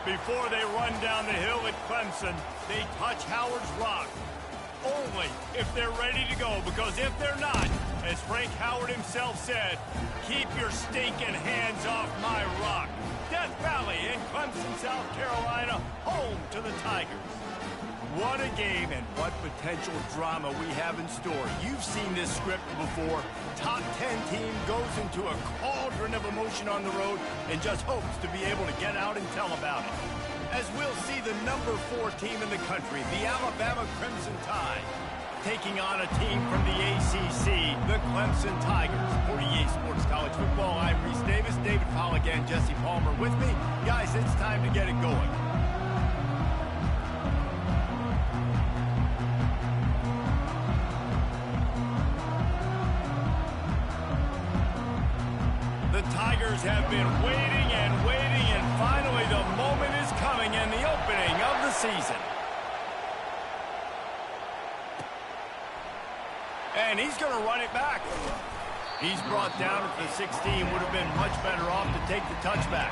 Before they run down the hill at Clemson, they touch Howard's rock. Only if they're ready to go, because if they're not, as Frank Howard himself said, keep your stinking hands off my rock. Death Valley in Clemson, South Carolina, home to the Tigers. What a game and what potential drama we have in store. You've seen this script before. Top 10 team goes into a cauldron of emotion on the road and just hopes to be able to get out and tell about it. As we'll see the number 4 team in the country, the Alabama Crimson Tide, taking on a team from the ACC, the Clemson Tigers. For EA Sports College Football, I'm Reese Davis, David Pollack, and Jesse Palmer with me. Guys, it's time to get it going. The Tigers have been waiting and waiting, and finally the moment is coming in the opening of the season. And he's going to run it back. He's brought down at the 16. Would have been much better off to take the touchback.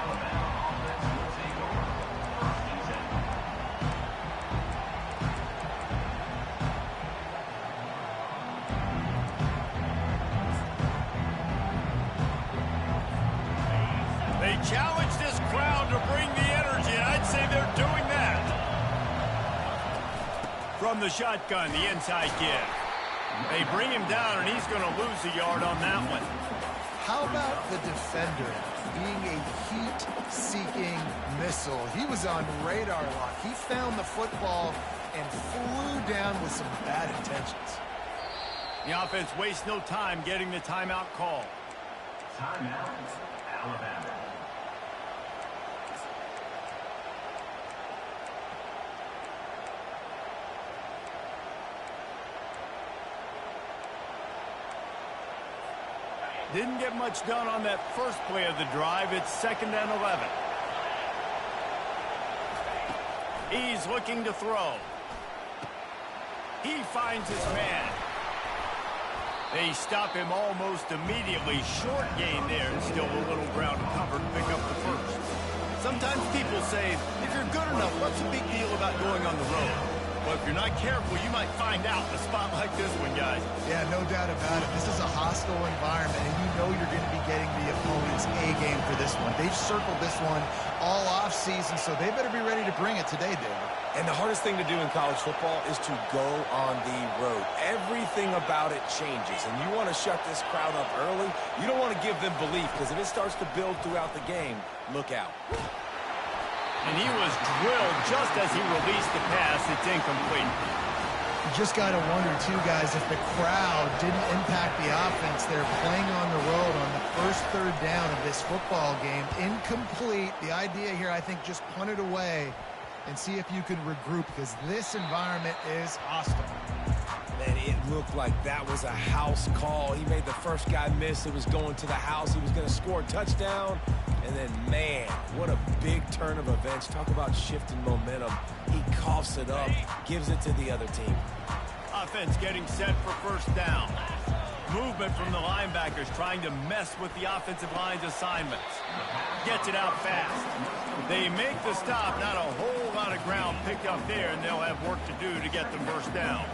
They challenge this crowd to bring the energy, and I'd say they're doing that. From the shotgun, the inside give. They bring him down, and he's going to lose a yard on that one. How about the defender being a heat-seeking missile? He was on radar lock. He found the football and flew down with some bad intentions. The offense wastes no time getting the timeout call. Timeout, Alabama. Didn't get much done on that first play of the drive. It's 2nd and 11. He's looking to throw. He finds his man. They stop him almost immediately. Short gain there, and still a little ground covered to pick up the first. Sometimes people say, if you're good enough, what's the big deal about going on the road? Well, if you're not careful, you might find out in a spot like this one, guys. Yeah, no doubt about it. This is a hostile environment, and you know you're going to be getting the opponent's A-game for this one. They've circled this one all off-season, so they better be ready to bring it today, David. And the hardest thing to do in college football is to go on the road. Everything about it changes, and you want to shut this crowd up early. You don't want to give them belief, because if it starts to build throughout the game, look out. And he was drilled just as he released the pass. It's incomplete. You just got to wonder, too, guys, if the crowd didn't impact the offense. They're playing on the road on the first 3rd down of this football game. Incomplete. The idea here, I think, just punt it away and see if you can regroup, because this environment is hostile. Man, it looked like that was a house call. He made the first guy miss. It was going to the house. He was going to score a touchdown. And then, man, what a big turn of events. Talk about shifting momentum. He coughs it up, gives it to the other team. Offense getting set for first down. Movement from the linebackers trying to mess with the offensive line's assignments. Gets it out fast. They make the stop. Not a whole lot of ground picked up there, and they'll have work to do to get the first down.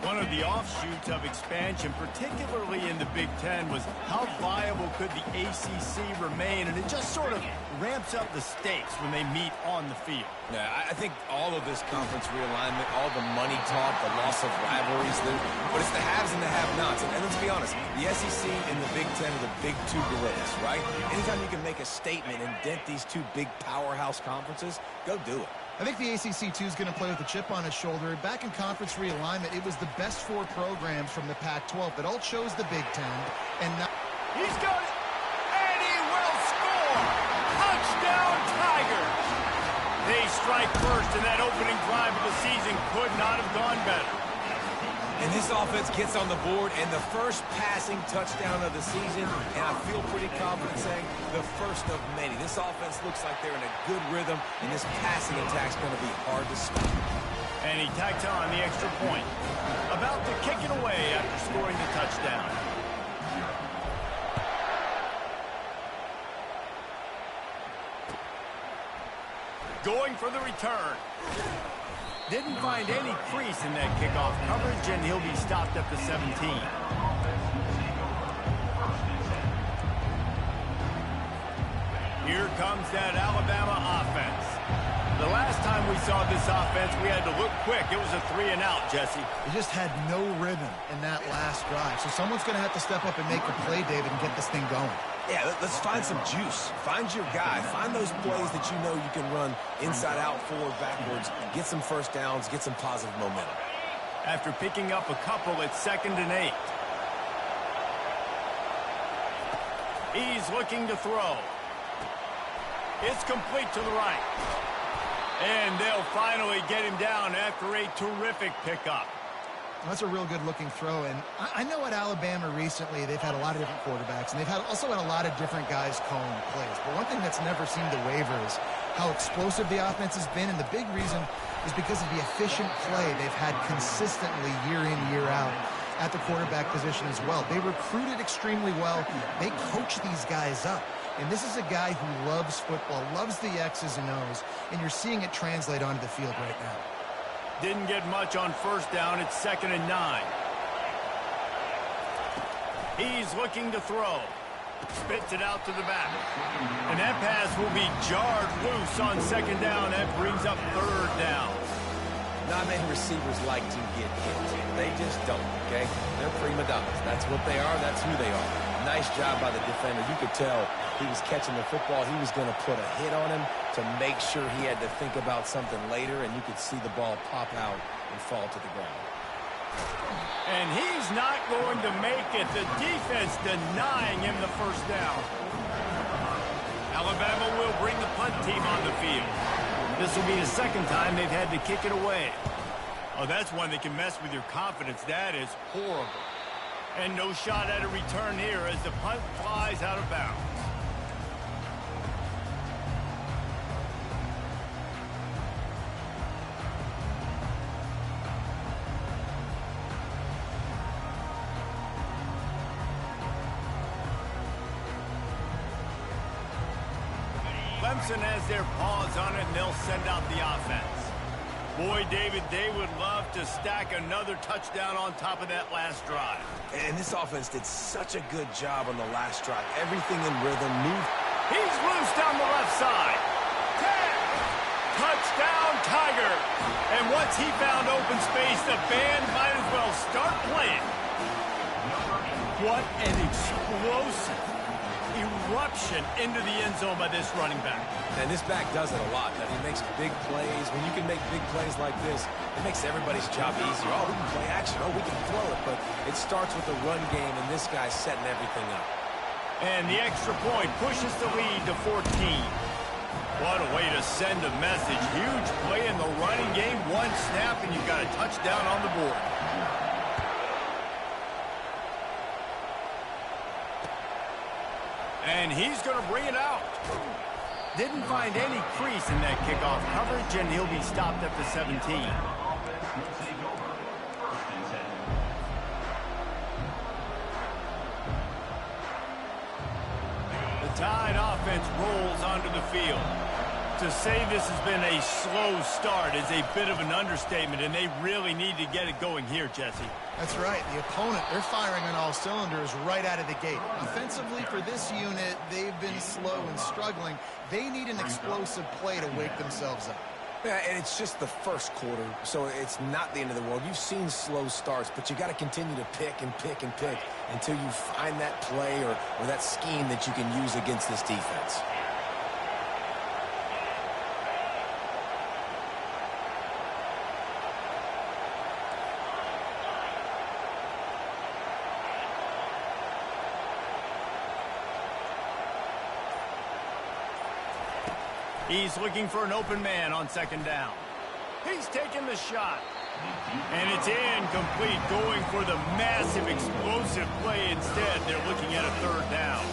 One of the offshoots of expansion, particularly in the Big Ten, was how viable could the ACC remain, and it just sort of ramps up the stakes when they meet on the field. Yeah, I think all of this conference realignment, all the money talk, the loss of rivalries, but it's the haves and the have-nots. And let's be honest, the SEC and the Big Ten are the big 2 gorillas, right? Anytime you can make a statement and dent these 2 big powerhouse conferences, go do it. I think the ACC, too, is going to play with a chip on his shoulder. Back in conference realignment, it was the best 4 programs from the Pac-12 that all chose the Big Ten. And now he's got it, and he will score! Touchdown, Tigers! They strike first, and that opening drive of the season could not have gone better. And this offense gets on the board, and the first passing touchdown of the season, and I feel pretty confident saying the first of many. This offense looks like they're in a good rhythm, and this passing attack's going to be hard to stop. And he tacks on the extra point. About to kick it away after scoring the touchdown. Going for the return. Didn't find any crease in that kickoff coverage, and he'll be stopped at the 17. Here comes that Alabama offense. The last time we saw this offense, we had to look quick. It was a 3-and-out, Jesse. They just had no rhythm in that last drive. So someone's going to have to step up and make a play, David, and get this thing going. Yeah, let's find some juice. Find your guy. Find those plays that you know you can run inside out, forward, backwards. Get some first downs. Get some positive momentum. After picking up a couple, it's 2nd and 8. He's looking to throw. It's complete to the right. And they'll finally get him down after a terrific pickup. That's a real good-looking throw, and I know at Alabama recently they've had a lot of different quarterbacks, and they've also had a lot of different guys calling plays. But one thing that's never seemed to waver is how explosive the offense has been, and the big reason is because of the efficient play they've had consistently year in, year out at the quarterback position as well. They recruited extremely well. They coach these guys up. And this is a guy who loves football, loves the X's and O's, and you're seeing it translate onto the field right now. Didn't get much on first down. It's 2nd and 9. He's looking to throw. Spits it out to the back. And that pass will be jarred loose on 2nd down. That brings up 3rd down. Not many receivers like to get hit. They just don't, okay? They're prima donnas. That's what they are. That's who they are. Nice job by the defender. You could tell he was catching the football. He was going to put a hit on him to make sure he had to think about something later, and you could see the ball pop out and fall to the ground. And he's not going to make it. The defense denying him the first down. Alabama will bring the punt team on the field. This will be the 2nd time they've had to kick it away. Oh, that's one that can mess with your confidence. That is horrible. And no shot at a return here as the punt flies out of bounds. Clemson has their paws on it, and they'll send out the offense. Boy, David, they would love to stack another touchdown on top of that last drive. And this offense did such a good job on the last drive. Everything in rhythm, moved. He's loose down the left side. Touchdown, Tiger. And once he found open space, the band might as well start playing. What an explosive eruption into the end zone by this running back. And this back does it a lot. That he makes big plays. When you can make big plays like this, it makes everybody's job easier. Oh, we can play action. Oh, we can throw it. But it starts with the run game, and this guy's setting everything up. And the extra point pushes the lead to 14. What a way to send a message. Huge play in the running game. One snap, and you've got a touchdown on the board. And he's going to bring it out. Didn't find any crease in that kickoff coverage, and he'll be stopped at the 17. The Tide offense rolls onto the field. To say this has been a slow start is a bit of an understatement, and they really need to get it going here, Jesse. That's right. The opponent, they're firing on all cylinders right out of the gate. Offensively, for this unit, they've been slow and struggling. They need an explosive play to wake themselves up. Yeah, and it's just the first quarter, so it's not the end of the world. You've seen slow starts, but you got to continue to pick and pick and pick until you find that play or that scheme that you can use against this defense. He's looking for an open man on 2nd down. He's taking the shot. And it's incomplete, going for the massive explosive play instead. They're looking at a third down.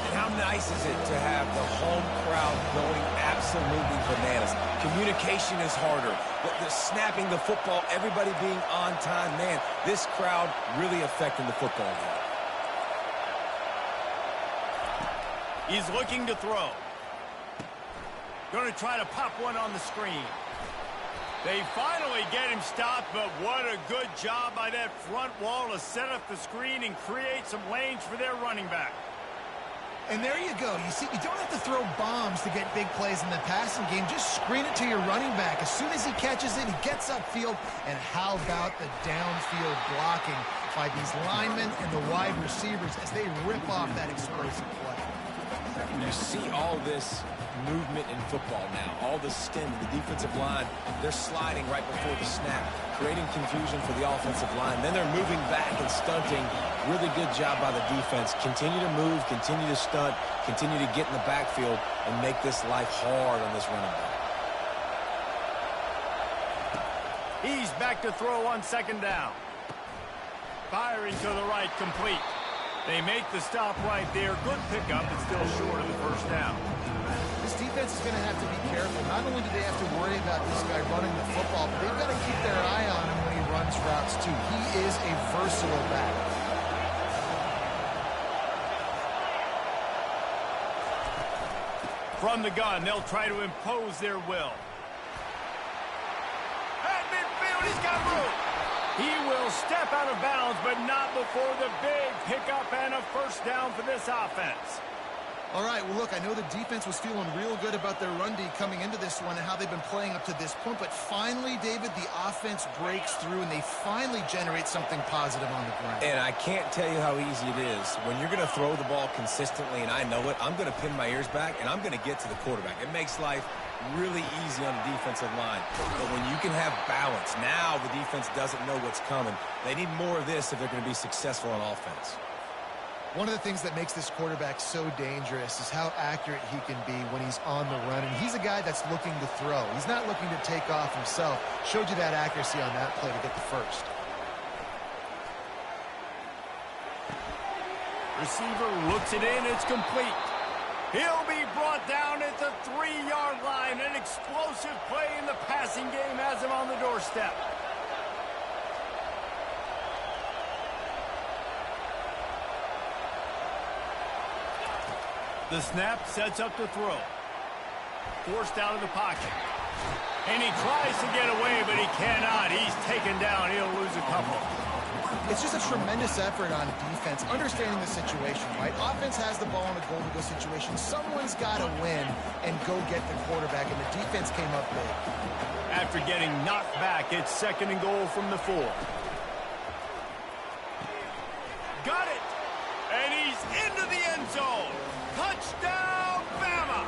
And how nice is it to have the home crowd going absolutely bananas? Communication is harder. The snapping the football, everybody being on time. Man, this crowd really affecting the football game. He's looking to throw. Going to try to pop one on the screen. They finally get him stopped, but what a good job by that front wall to set up the screen and create some lanes for their running back. And there you go. You see, you don't have to throw bombs to get big plays in the passing game. Just screen it to your running back. As soon as he catches it, he gets upfield. And how about the downfield blocking by these linemen and the wide receivers as they rip off that explosive play. You see all this movement in football now. All the stem, the defensive line, they're sliding right before the snap, creating confusion for the offensive line. Then they're moving back and stunting. Really good job by the defense. Continue to move, continue to stunt, continue to get in the backfield and make this life hard on this running back. He's back to throw on second down. Firing to the right, complete. They make the stop right there. Good pickup, but still short of the first down. This defense is going to have to be careful. Not only do they have to worry about this guy running the football, but they've got to keep their eye on him when he runs routes too. He is a versatile back. From the gun, they'll try to impose their will. At midfield, he's got room. He will step out of bounds, but not before the big pickup and a first down for this offense. All right, well, look, I know the defense was feeling real good about their run D coming into this one and how they've been playing up to this point, but finally, David, the offense breaks through and they finally generate something positive on the ground. And I can't tell you how easy it is. When you're going to throw the ball consistently, and I know it, I'm going to pin my ears back, and I'm going to get to the quarterback. It makes life really easy on the defensive line. But when you can have balance, now the defense doesn't know what's coming. They need more of this if they're going to be successful on offense. One of the things that makes this quarterback so dangerous is how accurate he can be when he's on the run. And he's a guy that's looking to throw. He's not looking to take off himself. Showed you that accuracy on that play to get the first. Receiver looks it in. It's complete. He'll be brought down at the 3-yard line. An explosive play in the passing game has him on the doorstep. The snap sets up the throw. Forced out of the pocket. And he tries to get away, but he cannot. He's taken down. He'll lose a couple. It's just a tremendous effort on defense, understanding the situation, right? Offense has the ball in a goal-to-go situation. Someone's got to win and go get the quarterback, and the defense came up big. After getting knocked back, it's second and goal from the 4. Got it! And he's into the end zone. Touchdown, Bama!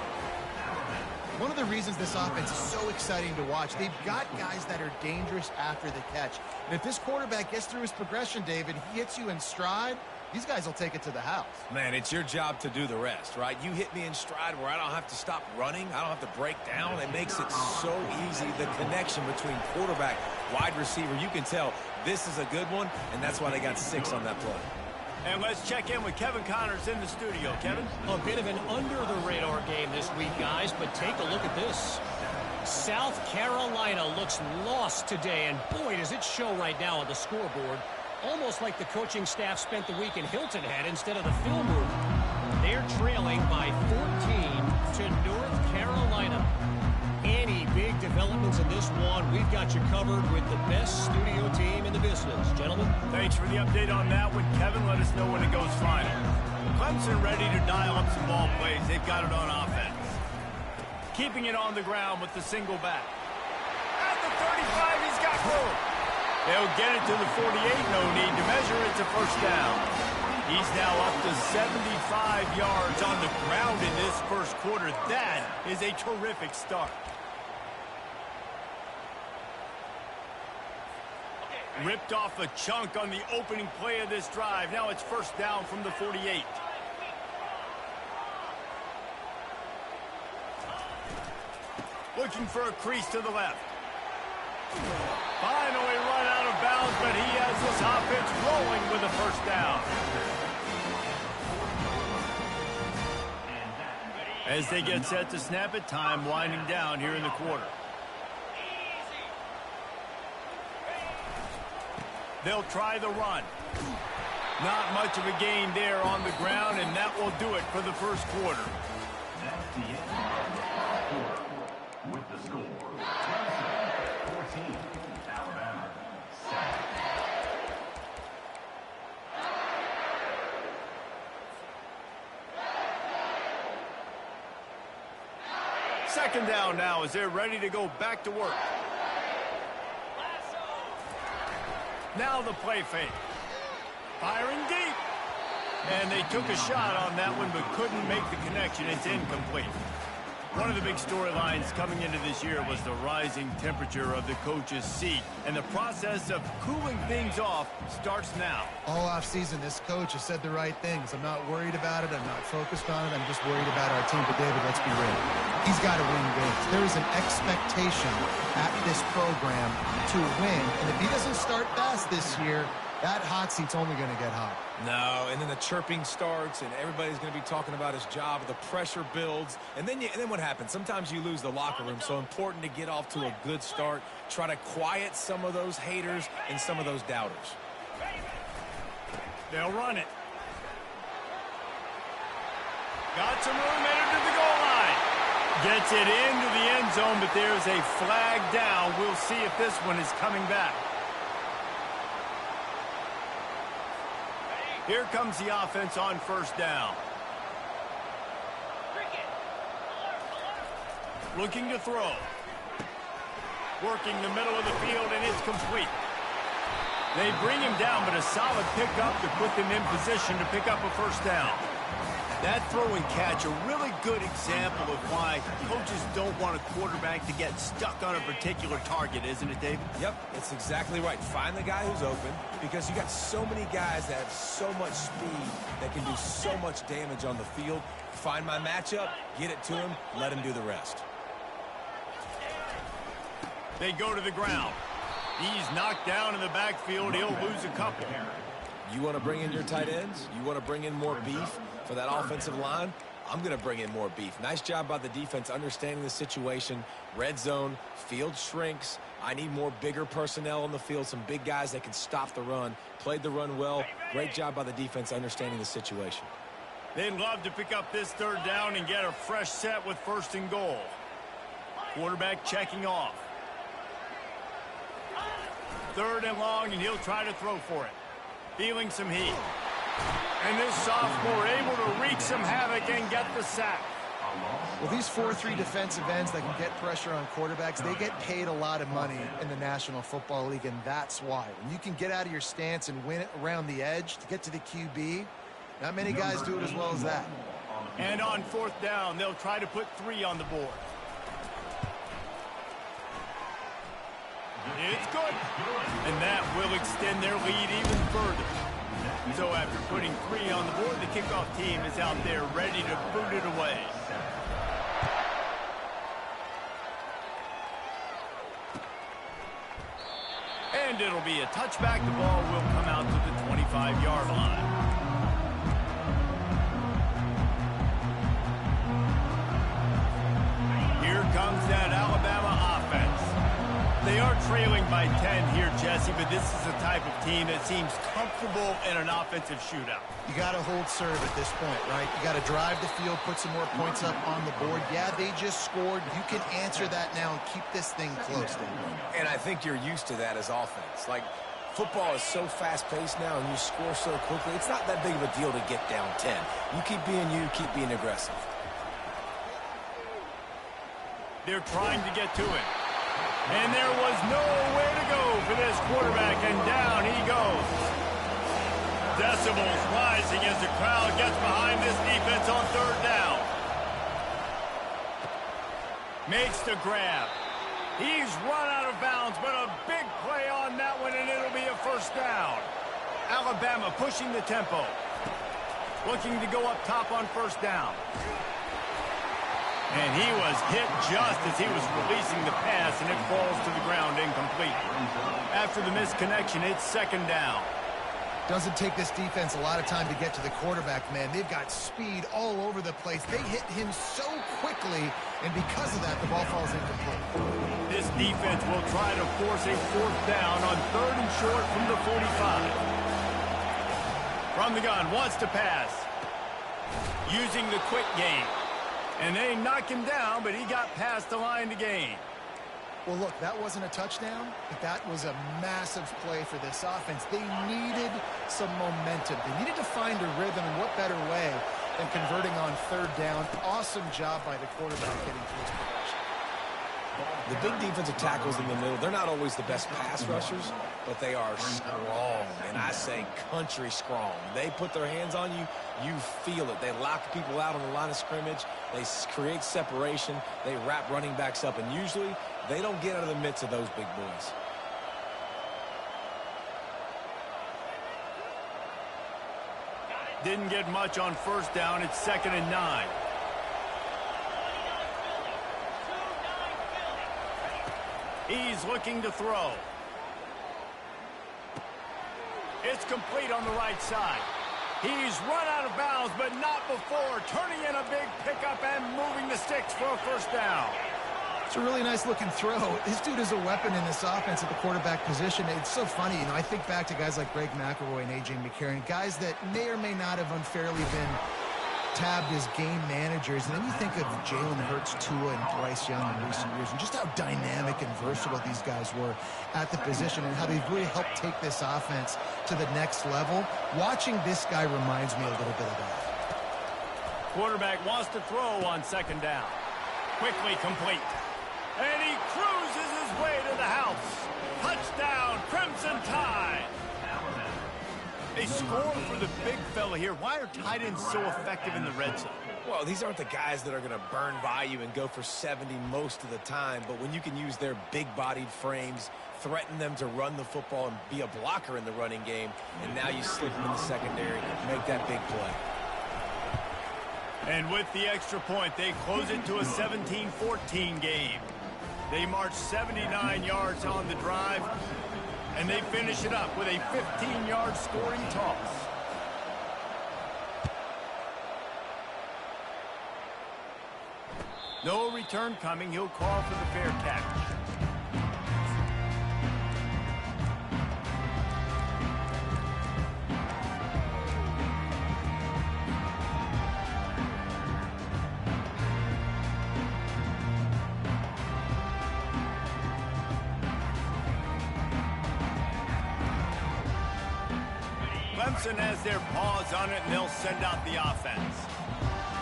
One of the reasons this offense is so exciting to watch, they've got guys that are dangerous after the catch. And if this quarterback gets through his progression, David, he hits you in stride, these guys will take it to the house. Man, it's your job to do the rest, right? You hit me in stride where I don't have to stop running. I don't have to break down. It makes it so easy. The connection between quarterback, wide receiver, you can tell this is a good one, and that's why they got 6 on that play. And let's check in with Kevin Connors in the studio. Kevin? A bit of an under-the-radar game this week, guys, but take a look at this. South Carolina looks lost today, and boy, does it show right now on the scoreboard. Almost like the coaching staff spent the week in Hilton Head instead of the film room. They're trailing by 14 to North Carolina. Any big developments in this one, we've got you covered with the best studio team in the business. Gentlemen. Thanks for the update on that one, Kevin. Let us know when it goes final. Clemson ready to dial up some ball plays. They've got it on offense. Keeping it on the ground with the single back. At the 35, he's got room. They'll get it to the 48. No need to measure. It's a first down. He's now up to 75 yards on the ground in this first quarter. That is a terrific start. Ripped off a chunk on the opening play of this drive. Now it's first down from the 48. Looking for a crease to the left. 5 but he has this offense rolling with a first down. As they get set to snap it, time winding down here in the quarter. They'll try the run. Not much of a gain there on the ground, and that will do it for the first quarter. That's the end of the quarter. With the score, 14, Alabama, 7. Second down now as they're ready to go back to work. Now the play fake. Firing deep. And they took a shot on that one but couldn't make the connection. It's incomplete. One of the big storylines coming into this year was the rising temperature of the coach's seat. And the process of cooling things off starts now. All offseason, this coach has said the right things. I'm not worried about it. I'm not focused on it. I'm just worried about our team. But, David, let's be real. He's got to win games. There is an expectation at this program to win. And if he doesn't start fast this year, that hot seat's only going to get hot. No, and then the chirping starts, and everybody's going to be talking about his job. The pressure builds, and then what happens? Sometimes you lose the locker room, so important to get off to a good start. Try to quiet some of those haters and some of those doubters. They'll run it. Got some room, headed to the goal line. Gets it into the end zone, but there's a flag down. We'll see if this one is coming back. Here comes the offense on first down. Looking to throw. Working the middle of the field, and it's complete. They bring him down, but a solid pickup to put them in position to pick up a first down. That throw and catch, a really good example of why coaches don't want a quarterback to get stuck on a particular target, isn't it, David? Yep, that's exactly right. Find the guy who's open, because you got so many guys that have so much speed that can do so much damage on the field. Find my matchup, get it to him, let him do the rest. They go to the ground. He's knocked down in the backfield. He'll lose a couple. You want to bring in your tight ends? You want to bring in more beef for that offensive line? I'm going to bring in more beef. Nice job by the defense understanding the situation. Red zone, field shrinks. I need more bigger personnel on the field, some big guys that can stop the run. Played the run well. Great job by the defense understanding the situation. They'd love to pick up this third down and get a fresh set with first and goal. Quarterback checking off. Third and long, and he'll try to throw for it. Feeling some heat. And this sophomore able to wreak some havoc and get the sack. Well, these 4-3 defensive ends that can get pressure on quarterbacks, they get paid a lot of money in the National Football League, and that's why. When you can get out of your stance and win it around the edge to get to the QB, not many guys do it as well as that. And on fourth down, they'll try to put 3 on the board. It's good. And that will extend their lead even further. So after putting 3 on the board, the kickoff team is out there ready to boot it away. And it'll be a touchback. The ball will come out to the 25-yard line. Here comes that Alabama offense. They are trailing by 10 here, Jesse, but this is the type of team that seems comfortable in an offensive shootout. You got to hold serve at this point, right? You got to drive the field, put some more points up on the board. Yeah, they just scored. You can answer that now and keep this thing close. And I think you're used to that as offense. Like, football is so fast-paced now, and you score so quickly. It's not that big of a deal to get down 10. You keep being aggressive. They're trying to get to it. And there was nowhere to go for this quarterback, and down he goes. Decibels rising as the crowd gets behind this defense on third down. Makes the grab. He's run out of bounds, but a big play on that one, and it'll be a first down. Alabama pushing the tempo. Looking to go up top on first down. And he was hit just as he was releasing the pass, and it falls to the ground incomplete. After the misconnection, it's second down. Doesn't take this defense a lot of time to get to the quarterback, man. They've got speed all over the place. They hit him so quickly, and because of that, the ball falls incomplete. This defense will try to force a fourth down on 3rd and short from the 45. From the gun, wants to pass. Using the quick game. And they knock him down, but he got past the line to gain. Well, look, that wasn't a touchdown, but that was a massive play for this offense. They needed some momentum. They needed to find a rhythm, and what better way than converting on 3rd down. Awesome job by the quarterback getting to his progression. The big defensive tackles in the middle, they're not always the best pass rushers, but they are strong, and I say country strong. They put their hands on you, you feel it. They lock people out on the line of scrimmage. They create separation. They wrap running backs up, and usually they don't get out of the midst of those big boys. Didn't get much on 1st down. It's 2nd and 9. He's looking to throw. It's complete on the right side. He's run out of bounds, but not before turning in a big pickup and moving the sticks for a 1st down. It's a really nice-looking throw. This dude is a weapon in this offense at the quarterback position. It's so funny. You know, I think back to guys like Greg McElroy and A.J. McCarron, guys that may or may not have unfairly been tabbed as game managers. And then you think of Jalen Hurts, Tua, and Bryce Young in recent years, and just how dynamic and versatile these guys were at the position and how they've really helped take this offense to the next level. Watching this guy reminds me a little bit of that. Quarterback wants to throw on 2nd down. Quickly complete. And he cruises his way to the house. Touchdown, Crimson Tide. They score for the big fella here. Why are tight ends so effective in the red zone? Well, these aren't the guys that are going to burn by you and go for 70 most of the time, but when you can use their big-bodied frames, threaten them to run the football and be a blocker in the running game, and now you slip them in the secondary, make that big play. And with the extra point, they close it to a 17-14 game. They march 79 yards on the drive, and they finish it up with a 15-yard scoring toss. No return coming. He'll call for the fair catch. Clemson has their paws on it, and they'll send out the offense.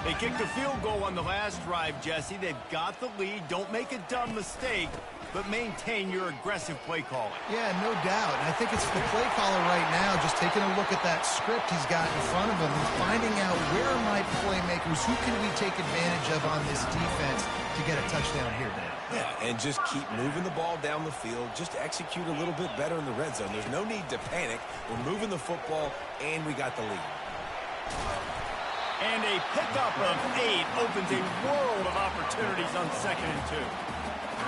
They kicked a field goal on the last drive, Jesse. They've got the lead. Don't make a dumb mistake, but maintain your aggressive play calling. Yeah, no doubt. And I think it's the play caller right now just taking a look at that script he's got in front of him and finding out where are my playmakers, who can we take advantage of on this defense to get a touchdown here, Dan. Yeah, and just keep moving the ball down the field. Just execute a little bit better in the red zone. There's no need to panic. We're moving the football, and we got the lead. And a pickup of 8 opens a world of opportunities on 2nd and 2.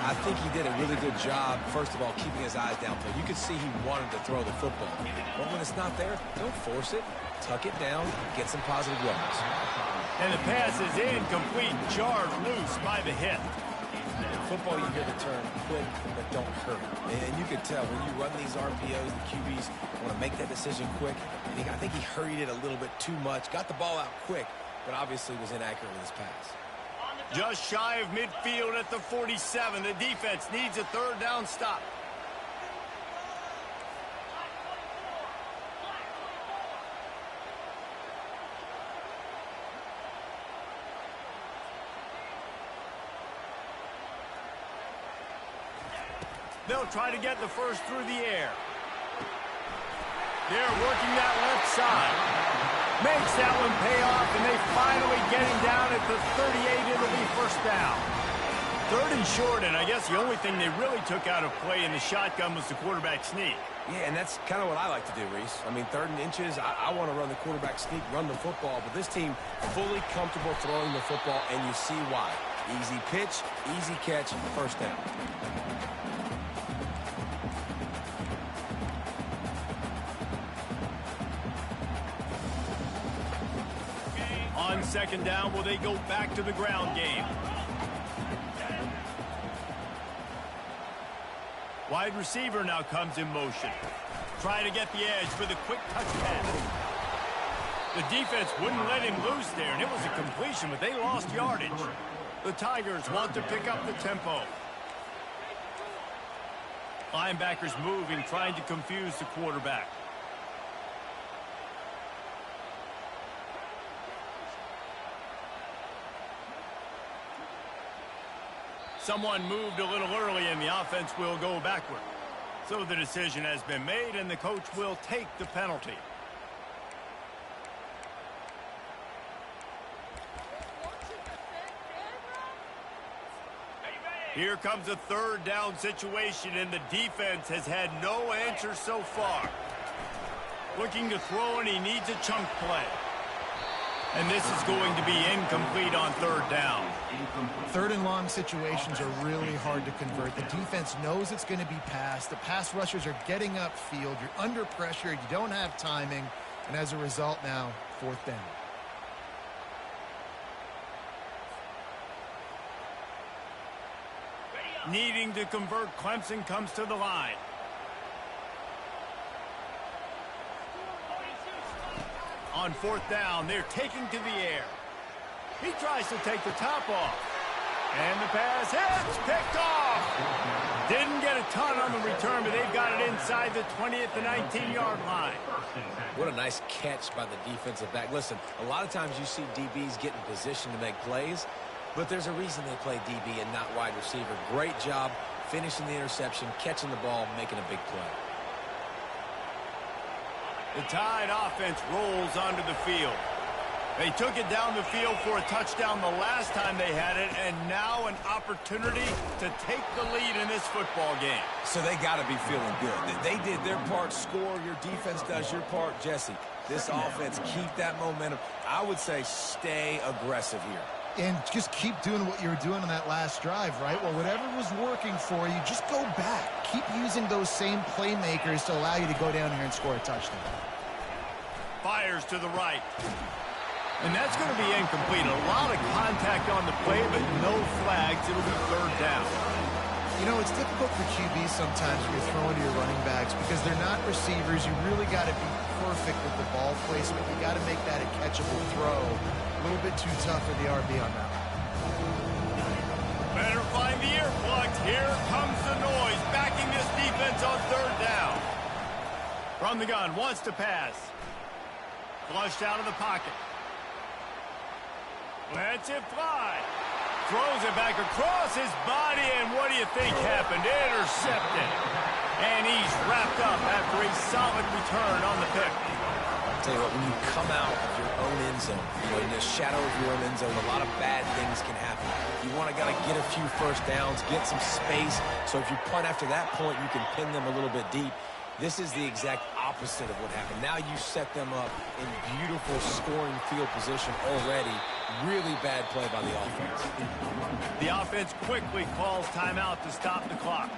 I think he did a really good job, first of all, keeping his eyes downfield. You could see he wanted to throw the football. But when it's not there, don't force it. Tuck it down, get some positive yards. And the pass is incomplete, jarred loose by the hit. In football, you hear the term quick, but don't hurt. And you could tell when you run these RPOs, the QBs want to make that decision quick. And I think he hurried it a little bit too much, got the ball out quick, but obviously was inaccurate with his pass. Just shy of midfield at the 47. The defense needs a 3rd down stop. They'll try to get the first through the air. They're working that left side. Makes that one pay off, and they finally get him down at the 38. It'll be 1st down. 3rd and short, and I guess the only thing they really took out of play in the shotgun was the quarterback sneak. Yeah, and that's kind of what I like to do, Reese. I mean, 3rd and inches, I want to run the quarterback sneak, run the football, but this team fully comfortable throwing the football, and you see why. Easy pitch, easy catch, first down. On second down, will they go back to the ground game? Wide receiver now comes in motion. Trying to get the edge for the quick touch pass. The defense wouldn't let him loose there, and it was a completion, but they lost yardage. The Tigers want to pick up the tempo. Linebackers moving, trying to confuse the quarterback. Someone moved a little early, and the offense will go backward. So the decision has been made, and the coach will take the penalty. Here comes a third down situation, and the defense has had no answer so far. Looking to throw, and he needs a chunk play. And this is going to be incomplete on third down. Third and long situations are really hard to convert. The defense knows it's going to be passed. The pass rushers are getting upfield. You're under pressure. You don't have timing. And as a result now, fourth down. Needing to convert, Clemson comes to the line. On fourth down, they're taking to the air. He tries to take the top off. And the pass hits, picked off. Didn't get a ton on the return, but they've got it inside the 20 at the 19-yard line. What a nice catch by the defensive back. Listen, a lot of times you see DBs get in position to make plays, but there's a reason they play DB and not wide receiver. Great job finishing the interception, catching the ball, making a big play. The Tide offense rolls onto the field. They took it down the field for a touchdown the last time they had it, and now an opportunity to take the lead in this football game. So they got to be feeling good. They did their part, score. Your defense does your part. Jesse, this offense, keep that momentum. I would say stay aggressive here. And just keep doing what you were doing on that last drive, right? Well, whatever was working for you, just go back. Keep using those same playmakers to allow you to go down here and score a touchdown. Fires to the right. And that's going to be incomplete. A lot of contact on the play, but no flags. It'll be third down. You know, it's difficult for QBs sometimes when you're throwing to your running backs because they're not receivers. You really got to be perfect with the ball placement. You got to make that a catchable throw. A little bit too tough for the RB on that. Better find the earplugs. Here comes the noise, backing this defense on third down. From the gun, wants to pass. Flushed out of the pocket. Lets it fly. Throws it back across his body, and what do you think happened? Intercepted. And he's wrapped up after a solid return on the pick. I'll tell you what, when you come out of your own end zone, in the shadow of your own end zone, a lot of bad things can happen. You want to get a few first downs, get some space, so if you punt after that point, you can pin them a little bit deep. This is the exact opposite of what happened. Now you set them up in beautiful scoring field position already. Really bad play by the offense. The offense quickly calls timeout to stop the clock.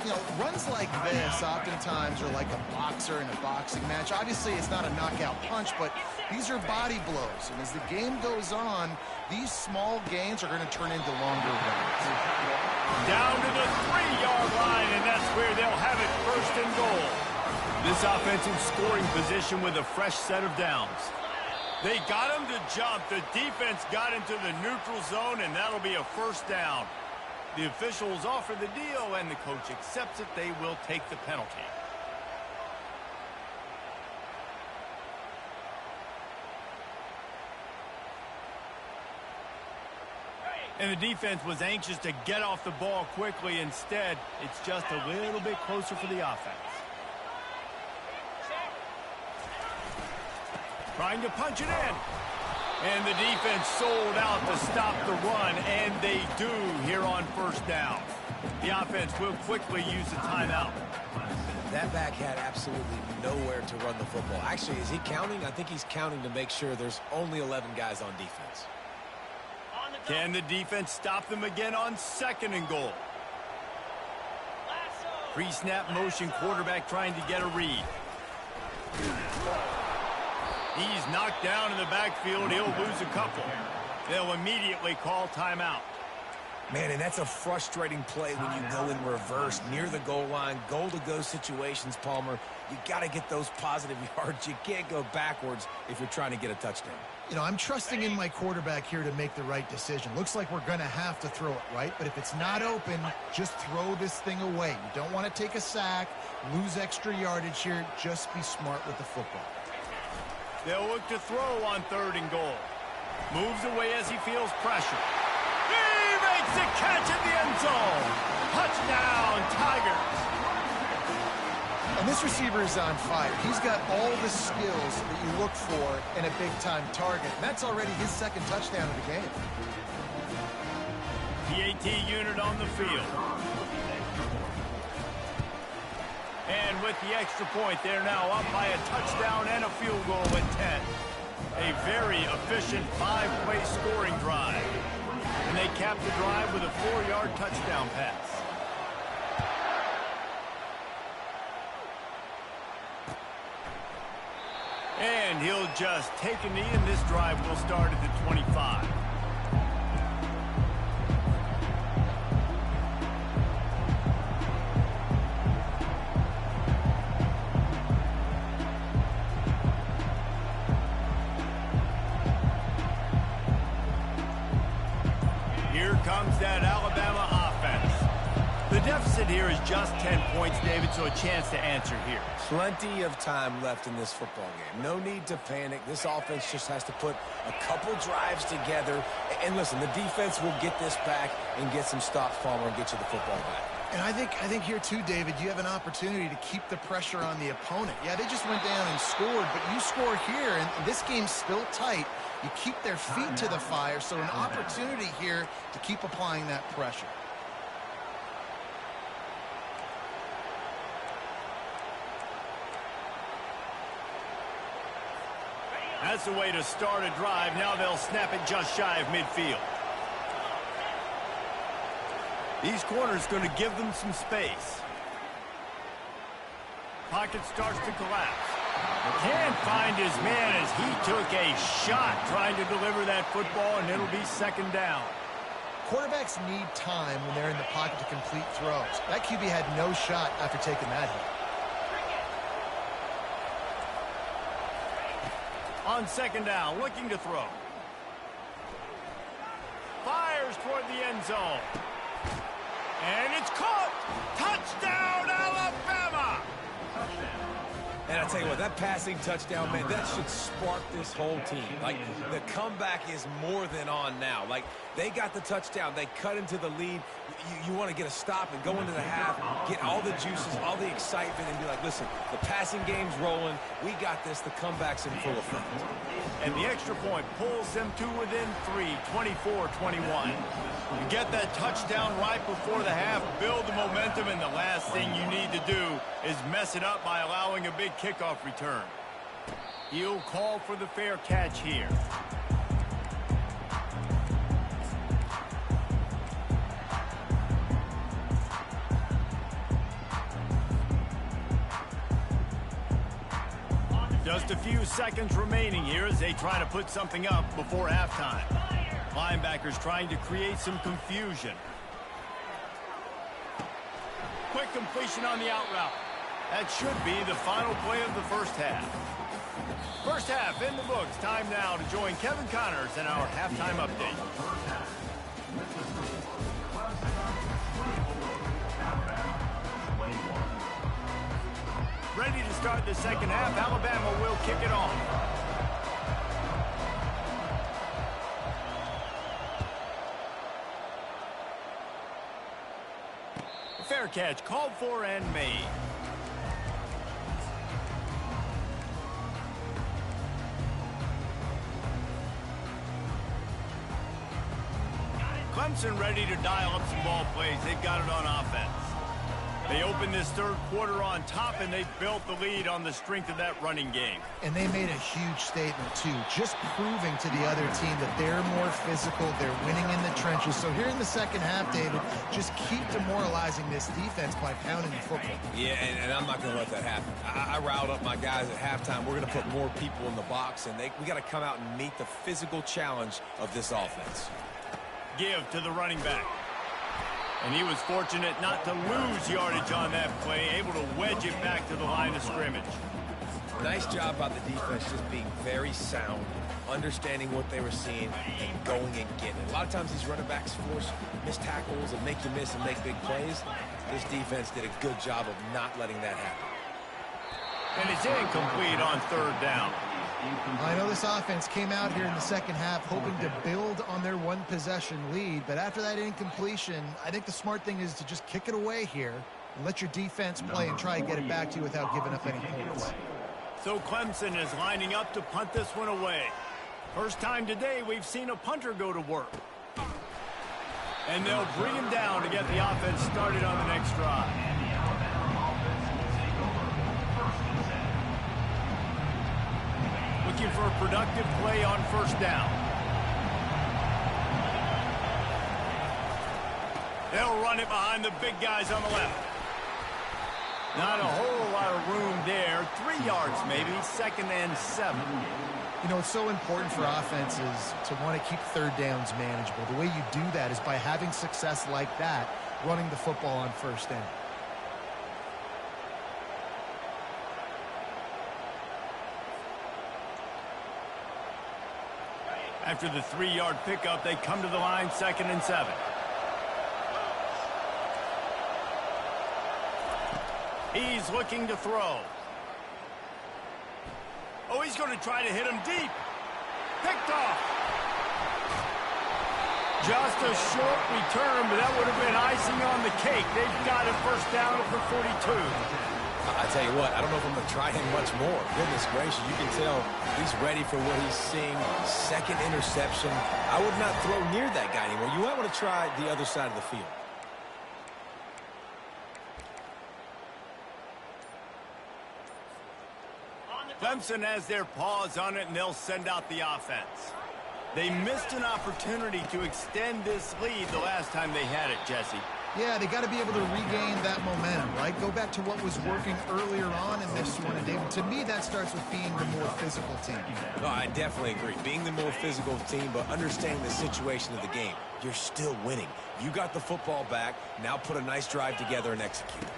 You know, runs like this oftentimes are like a boxer in a boxing match. Obviously, it's not a knockout punch, but these are body blows. And as the game goes on, these small gains are going to turn into longer runs. Down to the 3-yard line, and that's where they'll have it, first and goal. This offensive scoring position with a fresh set of downs. They got him to jump. The defense got into the neutral zone, and that'll be a first down. The officials offer the deal, and the coach accepts it. They will take the penalty. And the defense was anxious to get off the ball quickly. Instead, it's just a little bit closer for the offense. Trying to punch it in. And the defense sold out to stop the run, and they do here on first down. The offense will quickly use the timeout. That back had absolutely nowhere to run the football. Actually, is he counting? I think he's counting to make sure there's only 11 guys on defense. On the Can the defense stop them again on 2nd and goal? Pre-snap motion, quarterback trying to get a read. He's knocked down in the backfield. He'll lose a couple. They'll immediately call timeout. Man, and that's a frustrating play when you go in reverse near the goal line, goal-to-go situations, Palmer. You got to get those positive yards. You can't go backwards if you're trying to get a touchdown. You know, I'm trusting in my quarterback here to make the right decision. Looks like we're going to have to throw it, right? But if it's not open, just throw this thing away. You don't want to take a sack, lose extra yardage here. Just be smart with the football. They'll look to throw on 3rd and goal. Moves away as he feels pressure. He makes the catch in the end zone. Touchdown, Tigers. And this receiver is on fire. He's got all the skills that you look for in a big-time target. And that's already his 2nd touchdown of the game. PAT unit on the field. And with the extra point, they're now up by a touchdown and a field goal at 10. A very efficient 5-play scoring drive. And they cap the drive with a 4-yard touchdown pass. And he'll just take a knee, and this drive will start at the 25. Here comes that Alabama offense. The deficit here is just 10 points, David, so a chance to answer here. Plenty of time left in this football game. No need to panic. This offense just has to put a couple drives together. And listen, the defense will get this back and get some stops, Palmer, and get you the football back. And I think here too, David, you have an opportunity to keep the pressure on the opponent. Yeah, they just went down and scored, but you score here, and this game's still tight. You keep their feet to the fire, so an opportunity here to keep applying that pressure. That's the way to start a drive. Now they'll snap it just shy of midfield. These corners going to give them some space. Pocket starts to collapse. Can't find his man as he took a shot trying to deliver that football, and it'll be 2nd down. Quarterbacks need time when they're in the pocket to complete throws. That QB had no shot after taking that hit. On 2nd down, looking to throw. Fires toward the end zone. And it's caught! Touchdown, Alabama! And I tell you what, that passing touchdown, man, that should spark this whole team. Like, the comeback is more than on now. Like, they got the touchdown. They cut into the lead. You want to get a stop and go into the half, get all the juices, all the excitement, and be like, listen, the passing game's rolling. We got this. The comeback's in full effect. And the extra point pulls them to within 3, 24-21. You get that touchdown right before the half, build the momentum, and the last thing you need to do is mess it up by allowing a big kickoff return. He'll call for the fair catch here. Just a few seconds remaining here as they try to put something up before halftime. Linebackers trying to create some confusion. Quick completion on the out route. That should be the final play of the first half. First half in the books. Time now to join Kevin Connors in our halftime update. Ready to start the second half. Alabama will kick it off. Fair catch called for and made. Clemson ready to dial up some ball plays. They've got it on offense. They opened this third quarter on top, and they built the lead on the strength of that running game. And they made a huge statement, too, just proving to the other team that they're more physical, they're winning in the trenches. So here in the second half, David, just keep demoralizing this defense by pounding the football. Yeah, and I'm not going to let that happen. I riled up my guys at halftime. We're going to put more people in the box, and we got to come out and meet the physical challenge of this offense. Give to the running back. And he was fortunate not to lose yardage on that play, able to wedge it back to the line of scrimmage. Nice job by the defense just being very sound, understanding what they were seeing, and going and getting it. A lot of times these running backs force missed tackles and make you miss and make big plays. This defense did a good job of not letting that happen. And it's incomplete on third down. I know this offense came out here in the second half hoping to build on their one-possession lead, but after that incompletion, I think the smart thing is to just kick it away here and let your defense play and try and get it back to you without giving up any points. So Clemson is lining up to punt this one away. First time today we've seen a punter go to work. And they'll bring him down to get the offense started on the next drive. Looking for a productive play on first down. They'll run it behind the big guys on the left. Not a whole lot of room there. 3 yards maybe, 2nd and 7. You know, it's so important for offenses to want to keep third downs manageable. The way you do that is by having success like that, running the football on first down. After the 3-yard pickup, they come to the line, 2nd and 7. He's looking to throw. Oh, he's going to try to hit him deep. Picked off. Just a short return, but that would have been icing on the cake. They've got a first down at the 42. I tell you what, I don't know if I'm going to try him much more. Goodness gracious, you can tell he's ready for what he's seeing. 2nd interception. I would not throw near that guy anymore. You might want to try the other side of the field. Clemson has their paws on it, and they'll send out the offense. They missed an opportunity to extend this lead the last time they had it, Jesse. Yeah, they got to be able to regain that momentum, right? Go back to what was working earlier on in this one. And David, to me, that starts with being the more physical team. No, I definitely agree. Being the more physical team, but understanding the situation of the game. You're still winning. You got the football back. Now put a nice drive together and execute.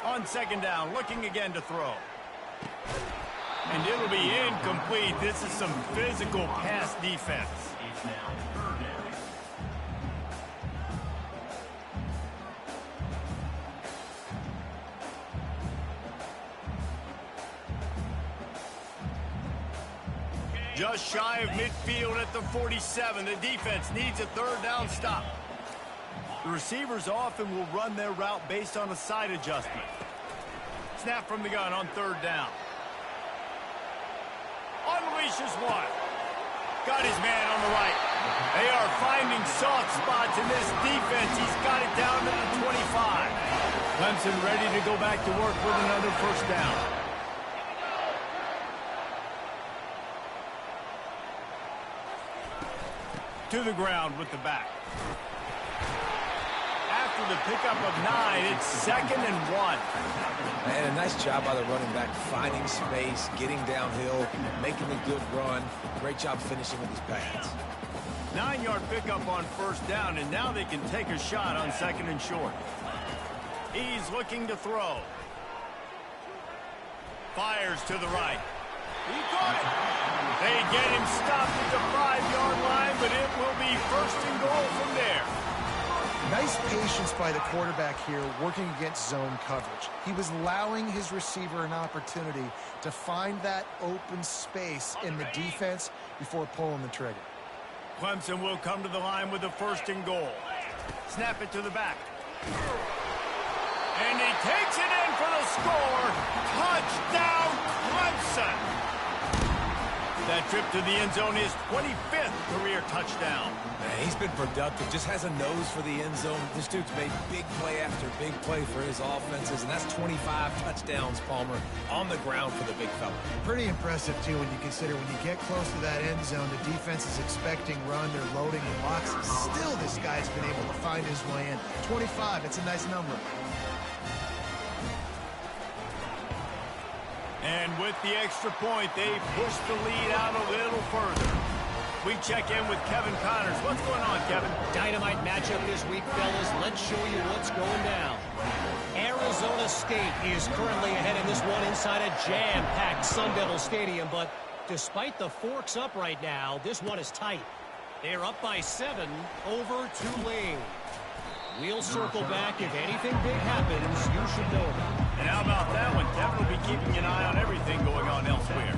On 2nd down, looking again to throw. And it'll be incomplete. This is some physical pass defense. It's now 3rd down. Just shy of midfield at the 47. The defense needs a 3rd down stop. The receivers often will run their route based on a side adjustment. Snap from the gun on 3rd down. Unleashes one. Got his man on the right. They are finding soft spots in this defense. He's got it down to the 25. Clemson ready to go back to work with another first down. To the ground with the back. After the pickup of 9, it's 2nd and 1. And a nice job by the running back, finding space, getting downhill, making a good run. Great job finishing with his pads. 9-yard pickup on first down, and now they can take a shot on 2nd and short. He's looking to throw. Fires to the right. He caught it. They get him stopped at the 5-yard line, but it will be 1st and goal from there. Nice patience by the quarterback here working against zone coverage. He was allowing his receiver an opportunity to find that open space in the defense before pulling the trigger. Clemson will come to the line with a 1st and goal. Snap it to the back. And he takes it in for the score. Touchdown, Clemson. The That trip to the end zone is 25th career touchdown. Man, he's been productive, just has a nose for the end zone. This dude's made big play after big play for his offenses, and that's 25 touchdowns, Palmer, on the ground for the big fella. Pretty impressive, too, when you consider when you get close to that end zone, the defense is expecting run, they're loading the boxes. Still, this guy's been able to find his way in. 25, it's a nice number. And with the extra point, they push the lead out a little further. We check in with Kevin Connors. What's going on, Kevin? Dynamite matchup this week, fellas. Let's show you what's going down. Arizona State is currently ahead in this one inside a jam-packed Sun Devil Stadium, but despite the forks up right now, this one is tight. They're up by 7 over Tulane. We'll circle back. If anything big happens, you should know about it. And how about that one? Kevin will be keeping an eye on everything going on elsewhere.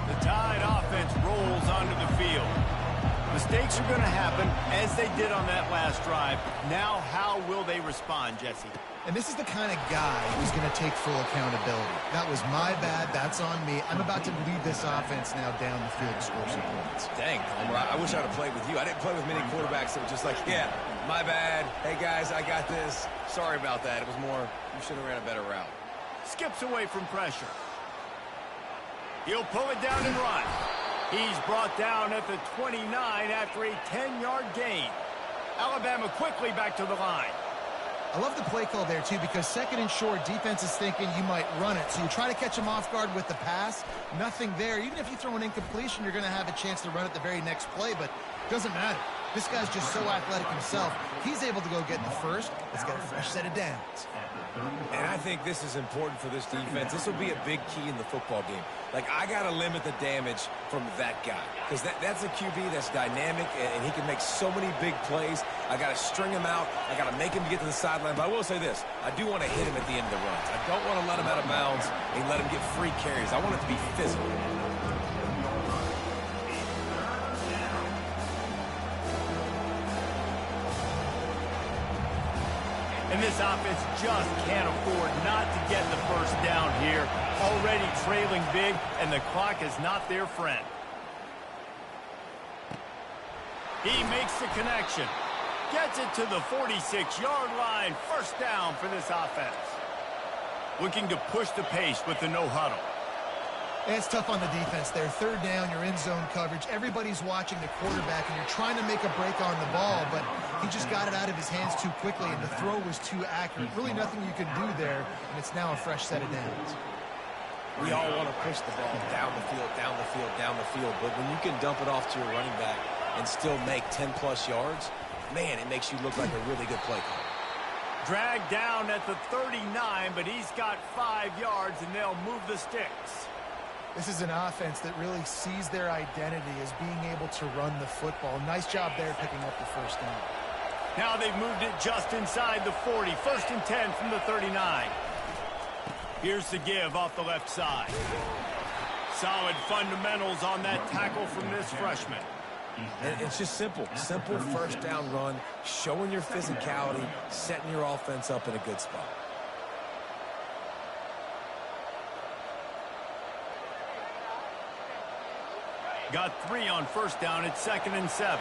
The Tide offense rolls onto the field. Mistakes are going to happen, as they did on that last drive. Now, how will they respond, Jesse? And this is the kind of guy who's going to take full accountability. That was my bad. That's on me. I'm about to lead this offense now down the field to score some points. Dang, Palmer, I wish I'd have played with you. I didn't play with many quarterbacks that were just like, yeah, my bad. Hey, guys, I got this. Sorry about that. It was more, you should have ran a better route. Skips away from pressure. He'll pull it down and run. He's brought down at the 29 after a 10-yard gain. Alabama quickly back to the line. I love the play call there, too, because second and short, defense is thinking you might run it. So you try to catch him off guard with the pass. Nothing there. Even if you throw an incompletion, you're going to have a chance to run it the very next play, but it doesn't matter. This guy's just so athletic himself. He's able to go get the first. Let's get a fresh set of downs. And I think this is important for this defense. This will be a big key in the football game. Like, I got to limit the damage from that guy. Because that's a QB that's dynamic, and he can make so many big plays. I got to string him out. I got to make him get to the sideline. But I will say this. I do want to hit him at the end of the runs. I don't want to let him out of bounds and let him get free carries. I want it to be physical. And this offense just can't afford not to get the first down here. Already trailing big, and the clock is not their friend. He makes the connection. Gets it to the 46-yard line. First down for this offense. Looking to push the pace with the no huddle. And it's tough on the defense there. Third down, you're in zone coverage. Everybody's watching the quarterback, and you're trying to make a break on the ball, but he just got it out of his hands too quickly, and the throw was too accurate. Really nothing you can do there, and it's now a fresh set of downs. We all want to push the ball down the field, down the field, down the field, but when you can dump it off to your running back and still make 10-plus yards, man, it makes you look like a really good play call. Dragged down at the 39, but he's got 5 yards, and they'll move the sticks. This is an offense that really sees their identity as being able to run the football. Nice job there picking up the first down. Now they've moved it just inside the 40. First and 10 from the 39. Here's the give off the left side. Solid fundamentals on that tackle from this freshman. And it's just simple. Simple first down run, showing your physicality, setting your offense up in a good spot. Got 3 on first down at 2nd and 7.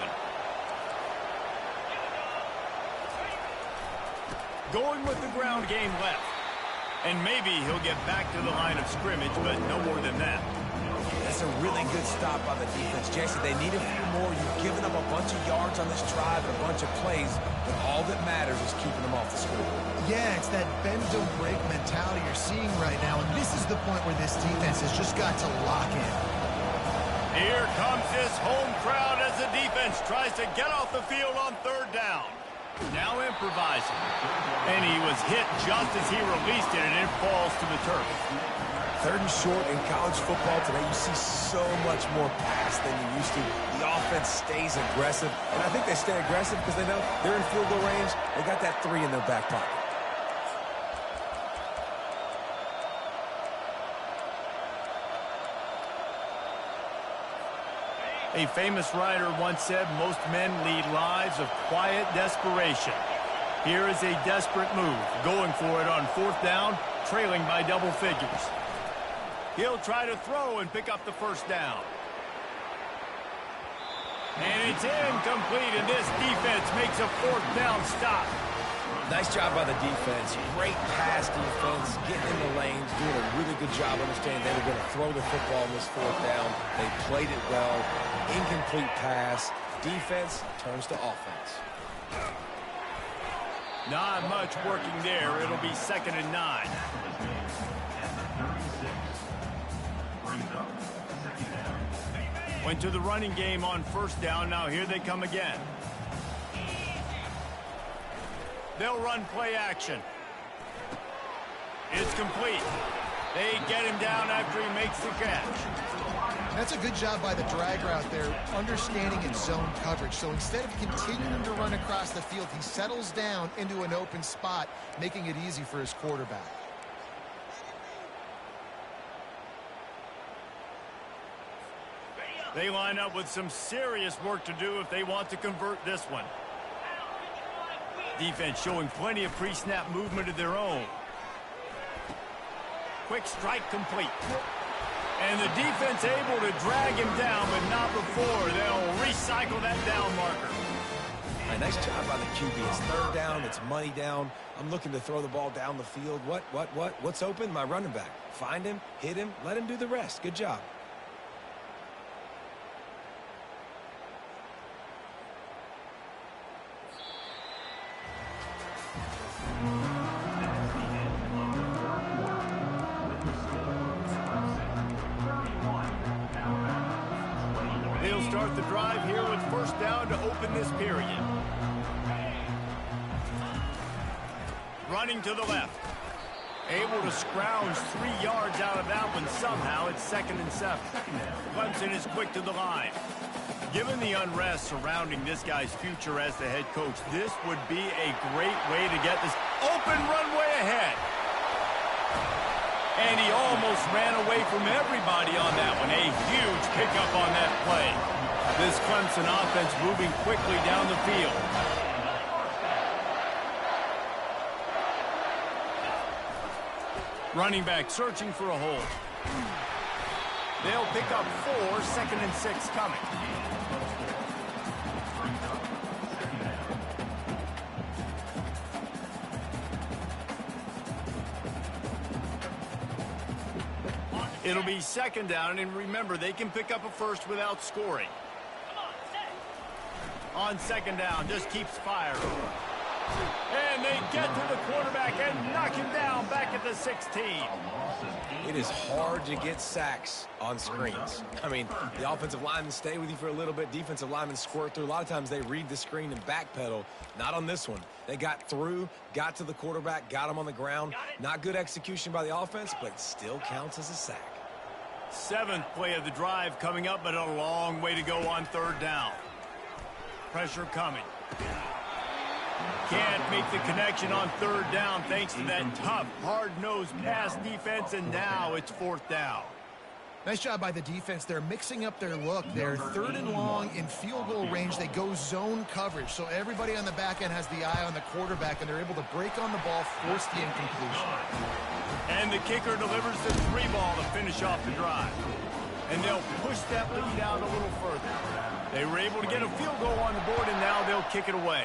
Going with the ground game left. And maybe he'll get back to the line of scrimmage, but no more than that. That's a really good stop by the defense. Jesse, they need a few more. You've given them a bunch of yards on this drive and a bunch of plays, but all that matters is keeping them off the scoreboard. Yeah, it's that bend don't break mentality you're seeing right now, and this is the point where this defense has just got to lock in. Here comes this home crowd as the defense tries to get off the field on third down. Now improvising. And he was hit just as he released it, and it falls to the turf. Third and short in college football today, you see so much more pass than you used to. The offense stays aggressive, and I think they stay aggressive because they know they're in field goal range. They got that 3 in their back pocket. A famous writer once said, most men lead lives of quiet desperation. Here is a desperate move, going for it on fourth down, trailing by double figures. He'll try to throw and pick up the first down. And it's incomplete, and this defense makes a fourth down stop. Nice job by the defense. Great pass defense, getting in the lanes, doing a really good job understanding they were going to throw the football on this fourth down. They played it well. Incomplete pass. Defense turns to offense. Not much working there. It'll be 2nd and 9. Went to the running game on first down. Now here they come again. They'll run play action. It's complete. They get him down after he makes the catch. That's a good job by the drag route there, understanding its zone coverage. So instead of continuing to run across the field, he settles down into an open spot, making it easy for his quarterback. They line up with some serious work to do if they want to convert this one. Defense showing plenty of pre-snap movement of their own. Quick strike complete. And the defense able to drag him down, but not before. They'll recycle that down marker. Nice job by the QB. It's 3rd down. It's money down. I'm looking to throw the ball down the field. What's open? My running back. Find him, hit him, let him do the rest. Good job. They'll start the drive here with first down to open this period. Running to the left. Able to scrounge 3 yards out of that one somehow. It's 2nd and 7. Clemson is quick to the line. Given the unrest surrounding this guy's future as the head coach, this would be a great way to get this open runway ahead. And he almost ran away from everybody on that one. A huge pickup on that play. This Clemson offense moving quickly down the field. Running back searching for a hole. They'll pick up 4, 2nd and 6 coming. It'll be 2nd down, and remember, they can pick up a first without scoring. On 2nd down, just keeps firing. And they get to the quarterback and knock him down back at the 16. It is hard to get sacks on screens. I mean, the offensive linemen stay with you for a little bit. Defensive linemen squirt through. A lot of times they read the screen and backpedal. Not on this one. They got through, got to the quarterback, got him on the ground. Not good execution by the offense, but it still counts as a sack. 7th play of the drive coming up, but a long way to go on 3rd down. Pressure coming. Can't make the connection on 3rd down thanks to that tough, hard-nosed pass defense, and now it's 4th down. Nice job by the defense. They're mixing up their look. They're 3rd and long in field goal range. They go zone coverage, so everybody on the back end has the eye on the quarterback, and they're able to break on the ball, force the incompletion. And the kicker delivers the 3 ball to finish off the drive. And they'll push that lead out a little further. They were able to get a field goal on the board, and now they'll kick it away.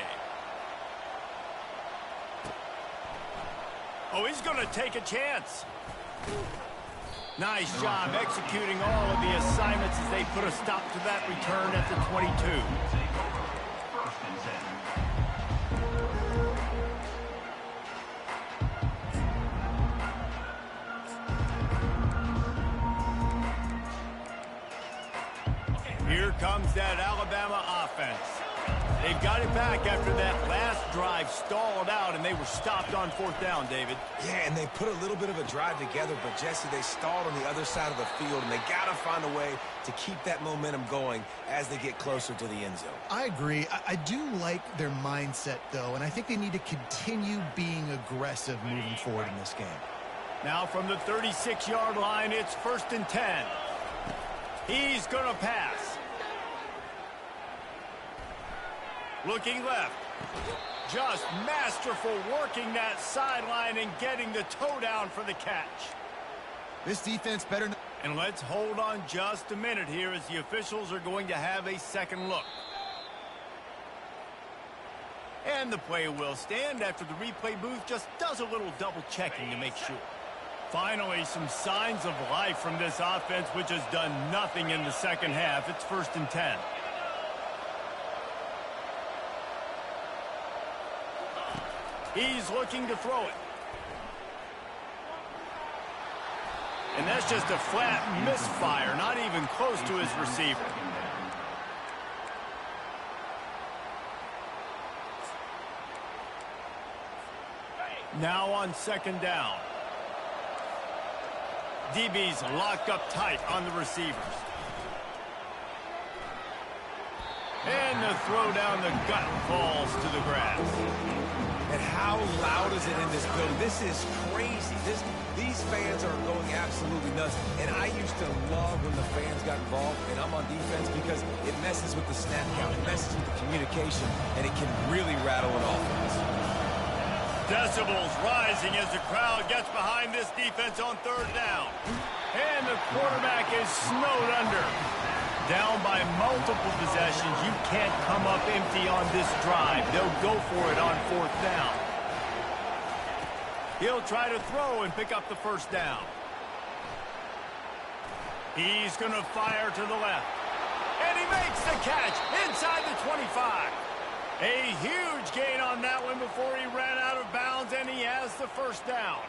Oh, he's going to take a chance. Nice job executing all of the assignments as they put a stop to that return at the 22. Here comes that Alabama offense. They've got it back after that last drive stalled out, and they were stopped on 4th down, David. Yeah, and they put a little bit of a drive together, but, Jesse, they stalled on the other side of the field, and they got to find a way to keep that momentum going as they get closer to the end zone. I agree. I do like their mindset, though, and I think they need to continue being aggressive moving forward in this game. Now from the 36-yard line, it's 1st and 10. He's going to pass. Looking left. Just masterful working that sideline and getting the toe down for the catch. This defense better... And let's hold on just a minute here as the officials are going to have a second look. And the play will stand after the replay booth just does a little double checking to make sure. Finally, some signs of life from this offense, which has done nothing in the second half. It's 1st and 10. He's looking to throw it. And that's just a flat misfire, not even close to his receiver. Now on 2nd down. DB's locked up tight on the receivers. And the throw down the gut falls to the grass. And how loud is it in this building? This is crazy. These fans are going absolutely nuts. And I used to love when the fans got involved, and I'm on defense because it messes with the snap count. It messes with the communication, and it can really rattle an offense. Decibels rising as the crowd gets behind this defense on 3rd down. And the quarterback is snowed under. Down by multiple possessions, you can't come up empty on this drive. They'll go for it on 4th down. He'll try to throw and pick up the 1st down. He's going to fire to the left. And he makes the catch inside the 25. A huge gain on that one before he ran out of bounds, and he has the 1st down.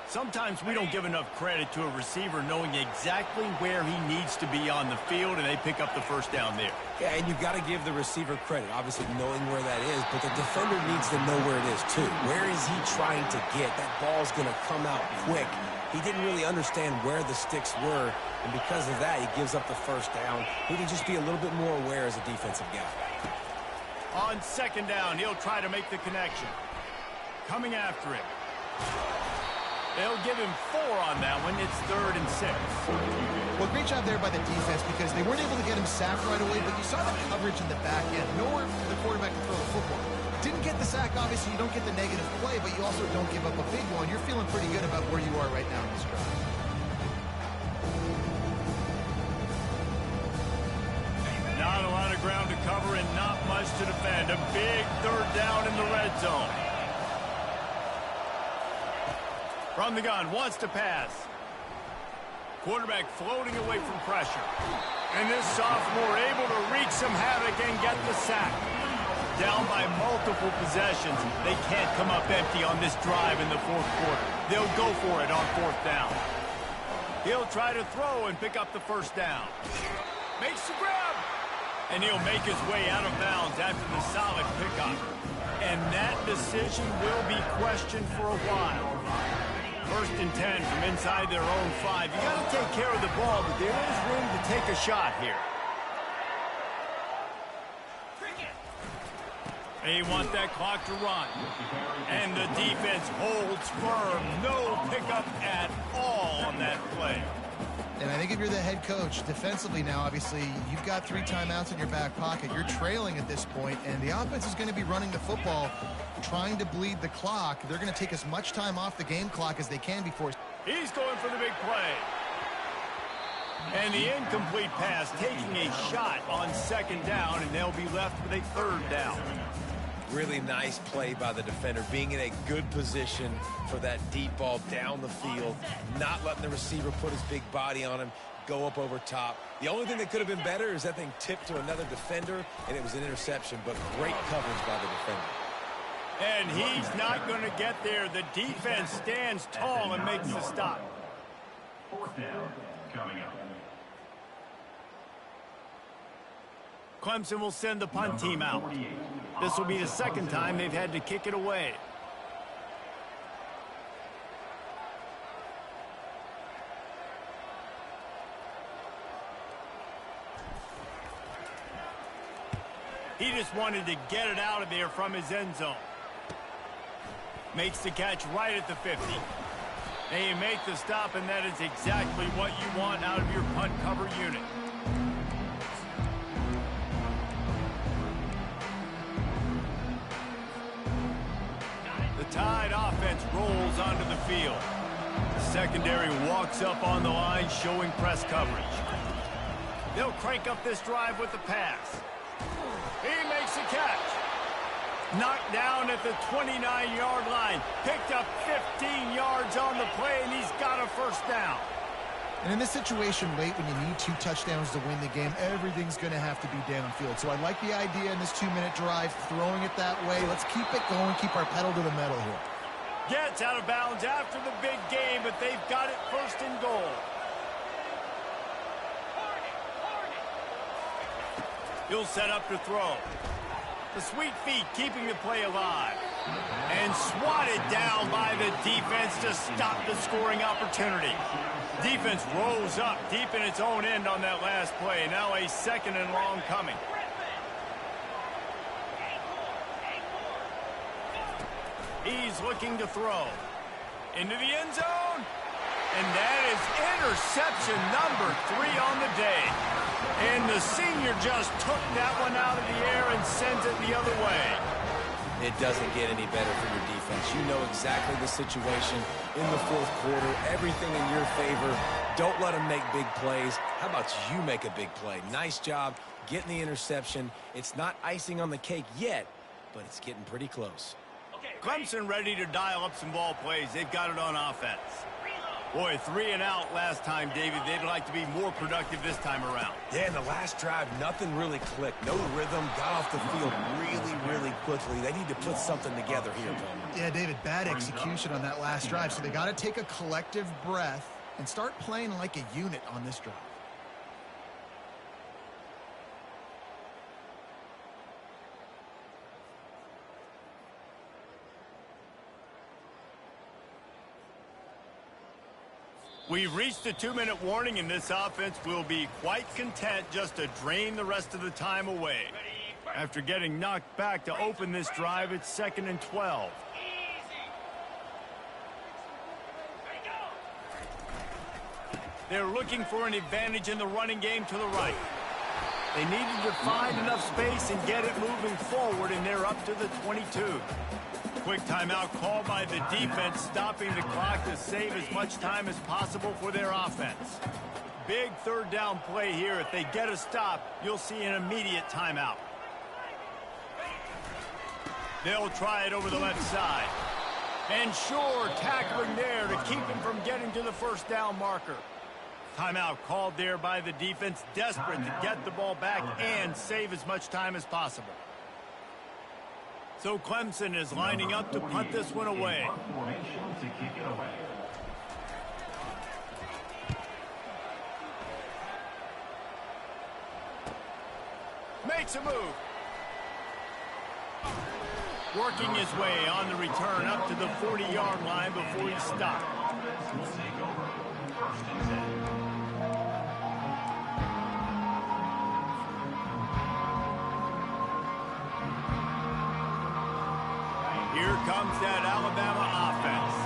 Sometimes we don't give enough credit to a receiver knowing exactly where he needs to be on the field, and they pick up the 1st down there. Yeah, and you've got to give the receiver credit, obviously knowing where that is, but the defender needs to know where it is too. Where is he trying to get? That ball's going to come out quick. He didn't really understand where the sticks were, and because of that, he gives up the 1st down. He can just be a little bit more aware as a defensive guy. On 2nd down, he'll try to make the connection. Coming after him. They'll give him 4 on that one. It's 3rd and 6. Well, great job there by the defense because they weren't able to get him sacked right away, but you saw the coverage in the back end. Nowhere for the quarterback to throw the football. Didn't get the sack, obviously. You don't get the negative play, but you also don't give up a big one. You're feeling pretty good about where you are right now in this drive. Not a lot of ground to cover and not much to defend. A big 3rd down in the red zone. From the gun, wants to pass. Quarterback floating away from pressure. And this sophomore able to wreak some havoc and get the sack. Down by multiple possessions. They can't come up empty on this drive in the 4th quarter. They'll go for it on 4th down. He'll try to throw and pick up the 1st down. Makes the grab. And he'll make his way out of bounds after the solid pickup. And that decision will be questioned for a while. 1st and 10 from inside their own 5. You got to take care of the ball, but there is room to take a shot here. They want that clock to run. And the defense holds firm. No pickup at all on that play. And I think if you're the head coach, defensively now, obviously, you've got 3 timeouts in your back pocket. You're trailing at this point, and the offense is going to be running the football, trying to bleed the clock. They're going to take as much time off the game clock as they can before. He's going for the big play. And the incomplete pass taking a shot on 2nd down, and they'll be left with a 3rd down. Really nice play by the defender, being in a good position for that deep ball down the field, not letting the receiver put his big body on him, go up over top. The only thing that could have been better is that thing tipped to another defender, and it was an interception, but great coverage by the defender. And he's not going to get there. The defense stands tall and makes the stop. 4th down coming up. Clemson will send the punt team out. This will be the 2nd time they've had to kick it away. He just wanted to get it out of there from his end zone. Makes the catch right at the 50. They make the stop, and that is exactly what you want out of your punt cover unit. The Tide offense rolls onto the field. The secondary walks up on the line, showing press coverage. They'll crank up this drive with the pass. He makes the catch. Knocked down at the 29-yard line. Picked up 15 yards on the play, and he's got a first down. And in this situation, late when you need 2 touchdowns to win the game, everything's going to have to be downfield. So I like the idea in this 2-minute drive, throwing it that way. Let's keep it going, keep our pedal to the metal here. Gets out of bounds after the big game, but they've got it first and goal. He'll set up to throw. The sweet feet keeping the play alive. And swatted down by the defense to stop the scoring opportunity. Defense rose up deep in its own end on that last play. Now a second and long coming. He's looking to throw. Into the end zone. And that is interception number 3 on the day. And the senior just took that one out of the air and sends it the other way. It doesn't get any better for your defense. You know exactly the situation in the fourth quarter. Everything in your favor. Don't let them make big plays. How about you make a big play? Nice job getting the interception. It's not icing on the cake yet, but it's getting pretty close. Clemson ready to dial up some ball plays. They've got it on offense. Boy, 3 and out last time, David. They'd like to be more productive this time around. Yeah, in the last drive, nothing really clicked. No rhythm. Got off the field really, really quickly. They need to put something together here, Bowman. Yeah, David, bad execution on that last drive. So they got to take a collective breath and start playing like a unit on this drive. We've reached a 2-minute warning, and this offense will be quite content just to drain the rest of the time away. After getting knocked back to open this drive, it's 2nd and 12. They're looking for an advantage in the running game to the right. They needed to find enough space and get it moving forward, and they're up to the 22. Quick timeout called by the defense, stopping the clock to save as much time as possible for their offense. Big 3rd down play here. If they get a stop, you'll see an immediate timeout. They'll try it over the left side. And sure, tackling there to keep him from getting to the 1st down marker. Timeout called there by the defense, desperate to get the ball back and save as much time as possible. So Clemson is lining up to punt this one away. Makes a move. Working his way on the return up to the 40-yard line before he stopped. Here comes that Alabama offense.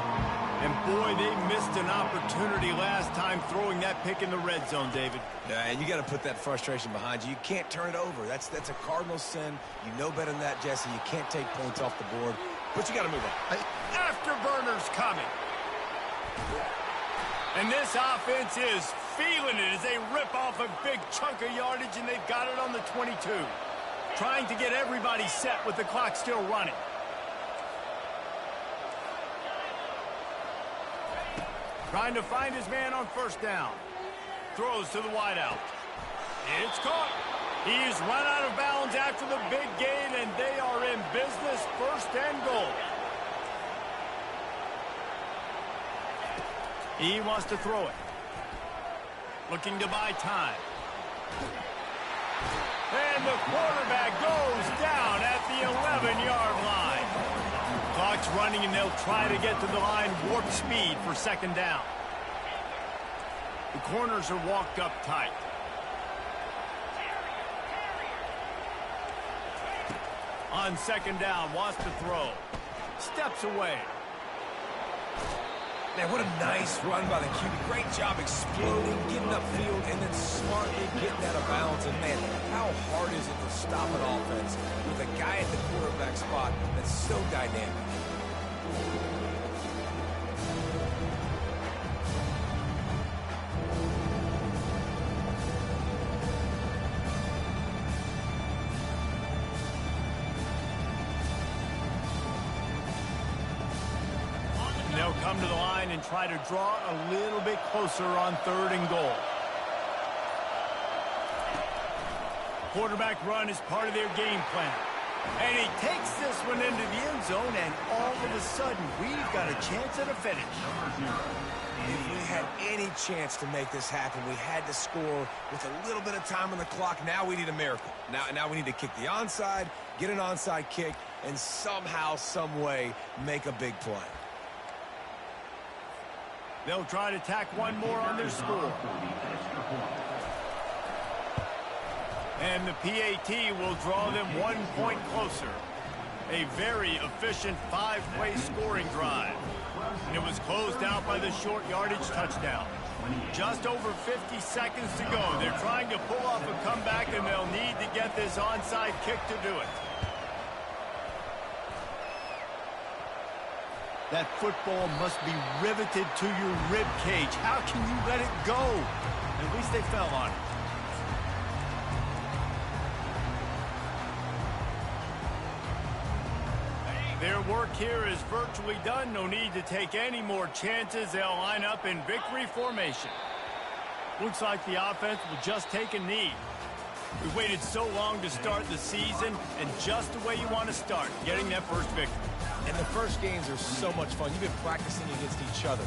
And boy, they missed an opportunity last time throwing that pick in the red zone, David. Yeah, and you got to put that frustration behind you. You can't turn it over. That's a cardinal sin. You know better than that, Jesse. You can't take points off the board, but you got to move on. Afterburner's coming. And this offense is feeling it as they rip off a big chunk of yardage, and they've got it on the 22. Trying to get everybody set with the clock still running. Trying to find his man on 1st down. Throws to the wideout. It's caught. He's run out of bounds after the big gain, and they are in business, 1st and goal. He wants to throw it. Looking to buy time. And the quarterback goes down at the 11-yard line. Clock's running, and they'll try to get to the line warp speed for 2nd down. The corners are walked up tight. On 2nd down, wants to throw. Steps away. Man, what a nice run by the QB. Great job exploding, getting upfield, and then smartly getting out of bounds. And, man, how hard is it to stop an offense with a guy at the quarterback spot that's so dynamic? they'll come to the line and try to draw a little bit closer on 3rd and goal. Quarterback run is part of their game plan. And he takes this one into the end zone, and all of a sudden, we've got a chance at a finish. If we had any chance to make this happen, we had to score with a little bit of time on the clock. Now we need a miracle. Now we need to kick the onside, get an onside kick, and somehow, some way, make a big play. They'll try to tack one more on their score. And the PAT will draw them 1 point closer. A very efficient 5-play scoring drive. And it was closed out by the short yardage touchdown. Just over 50 seconds to go. They're trying to pull off a comeback, and they'll need to get this onside kick to do it. That football must be riveted to your rib cage. How can you let it go? At least they fell on it. Their work here is virtually done. No need to take any more chances. They'll line up in victory formation. Looks like the offense will just take a knee. We waited so long to start the season, and just the way you want to start, getting that first victory. And the first games are so much fun. You've been practicing against each other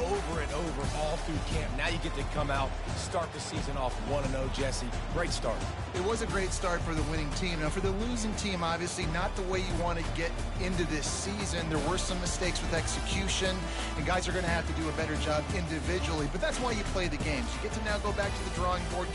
over and over all through camp. Now you get to come out, start the season off 1-0, Jesse. Great start. It was a great start for the winning team. Now, for the losing team, obviously not the way you want to get into this season. There were some mistakes with execution, and guys are going to have to do a better job individually. But that's why you play the games. You get to now go back to the drawing board,